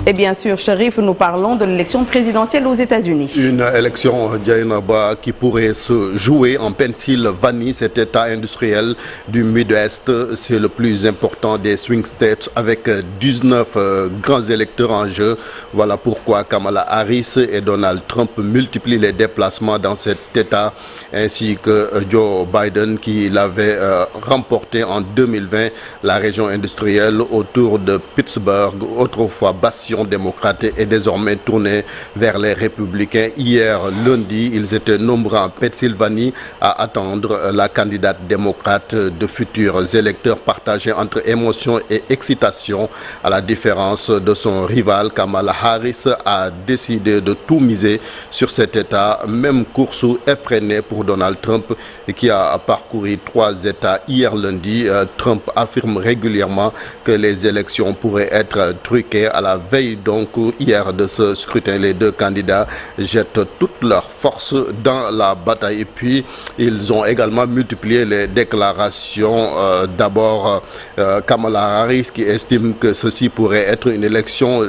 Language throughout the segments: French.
Et bien sûr, Chérif, nous parlons de l'élection présidentielle aux États-Unis. Une élection, Djaïnaba, qui pourrait se jouer en Pennsylvanie, cet État industriel du Midwest. C'est le plus important des swing states avec 19 grands électeurs en jeu. Voilà pourquoi Kamala Harris et Donald Trump multiplient les déplacements dans cet État, ainsi que Joe Biden qui l'avait remporté en 2020, la région industrielle autour de Pittsburgh, autrefois bastion démocrate, est désormais tournée vers les républicains. Hier lundi, ils étaient nombreux en Pennsylvanie à attendre la candidate démocrate. De futurs électeurs partagés entre émotion et excitation. À la différence de son rival, Kamala Harris a décidé de tout miser sur cet État. Même course effrénée pour Donald Trump qui a parcouru 3 États hier lundi. Trump affirme régulièrement que les élections pourraient être truquées. À la veille donc hier de ce scrutin, les deux candidats jettent toutes leurs forces dans la bataille. Et puis ils ont également multiplié les déclarations. D'abord Kamala Harris qui estime que ceci pourrait être une élection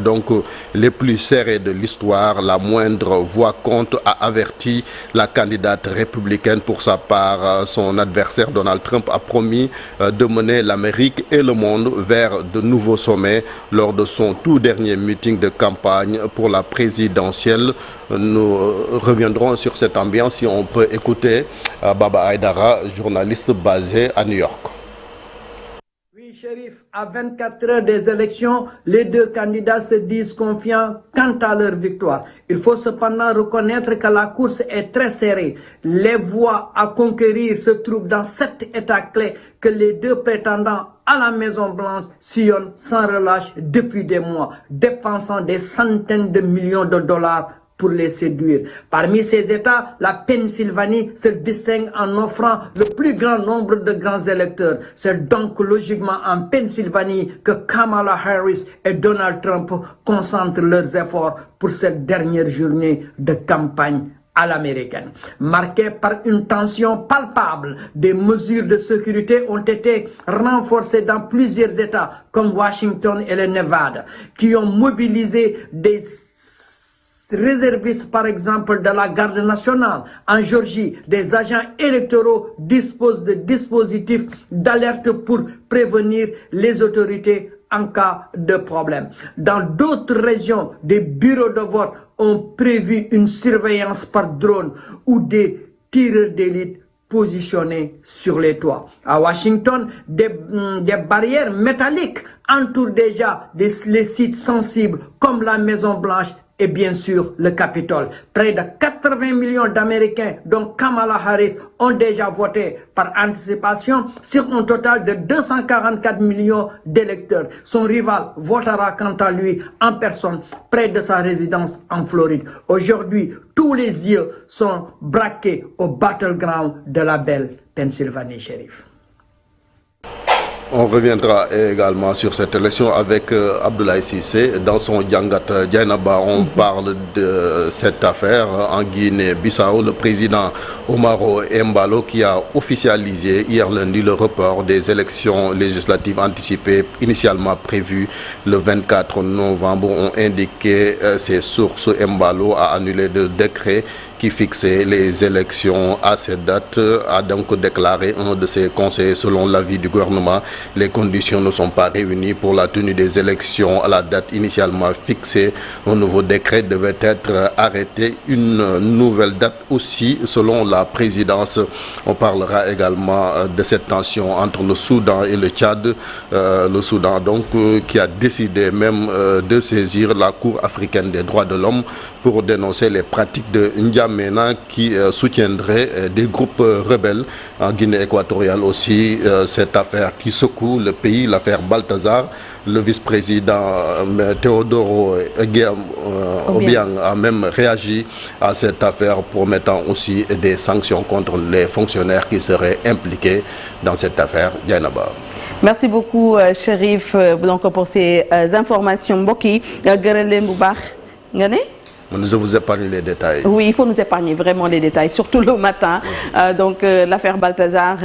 donc les plus serrées de l'histoire. La moindre voix compte, a averti la candidate républicaine. Pour sa part, son adversaire Donald Trump a promis de mener l'Amérique et le monde vers de nouveaux sommets lors de son tout dernier meeting de campagne pour la présidentielle. Nous reviendrons sur cette ambiance si on peut écouter Baba Aydara, journaliste basé à New York. Chérif, à 24 heures des élections, les deux candidats se disent confiants quant à leur victoire. Il faut cependant reconnaître que la course est très serrée. Les voies à conquérir se trouvent dans 7 États clés que les deux prétendants à la Maison-Blanche sillonnent sans relâche depuis des mois, dépensant des centaines de millions de dollars pour les séduire. Parmi ces États, la Pennsylvanie se distingue en offrant le plus grand nombre de grands électeurs. C'est donc logiquement en Pennsylvanie que Kamala Harris et Donald Trump concentrent leurs efforts pour cette dernière journée de campagne à l'américaine. Marquée par une tension palpable, des mesures de sécurité ont été renforcées dans plusieurs États comme Washington et le Nevada, qui ont mobilisé des réservistes, par exemple, de la garde nationale. En Géorgie, des agents électoraux disposent de dispositifs d'alerte pour prévenir les autorités en cas de problème. Dans d'autres régions, des bureaux de vote ont prévu une surveillance par drone ou des tireurs d'élite positionnés sur les toits. À Washington, des barrières métalliques entourent déjà les sites sensibles comme la Maison-Blanche et bien sûr le Capitole. Près de 80 millions d'Américains, dont Kamala Harris, ont déjà voté par anticipation sur un total de 244 millions d'électeurs. Son rival votera quant à lui en personne près de sa résidence en Floride. Aujourd'hui, tous les yeux sont braqués au battleground de la belle Pennsylvanie, Chérif. On reviendra également sur cette élection avec Abdoulaye Cissé. Dans son Djangat Djaïnaba, on parle de cette affaire en Guinée-Bissau. Le président Omaro Embalo qui a officialisé hier lundi le report des élections législatives anticipées initialement prévues le 24 novembre ont indiqué ses sources. Embalo a annulé le décret qui fixait les élections à cette date, a donc déclaré un de ses conseillers. Selon l'avis du gouvernement, les conditions ne sont pas réunies pour la tenue des élections à la date initialement fixée. Un nouveau décret devait être arrêté. Une nouvelle date aussi selon la présidence. On parlera également de cette tension entre le Soudan et le Tchad. Le Soudan donc qui a décidé même de saisir la Cour africaine des droits de l'homme pour dénoncer les pratiques de N'Djamena qui soutiendrait des groupes rebelles. En Guinée équatoriale aussi, cette affaire qui secoue le pays, l'affaire Balthazar. Le vice-président Théodoro Obiang a même réagi à cette affaire, promettant aussi des sanctions contre les fonctionnaires qui seraient impliqués dans cette affaire. Djaïnaba. Merci beaucoup, Chérif, donc pour ces informations. Mbokki, gërëm bu baax nga ne? Je vous épargne les détails. Oui, il faut nous épargner vraiment les détails, surtout le matin. Donc l'affaire Balthazar.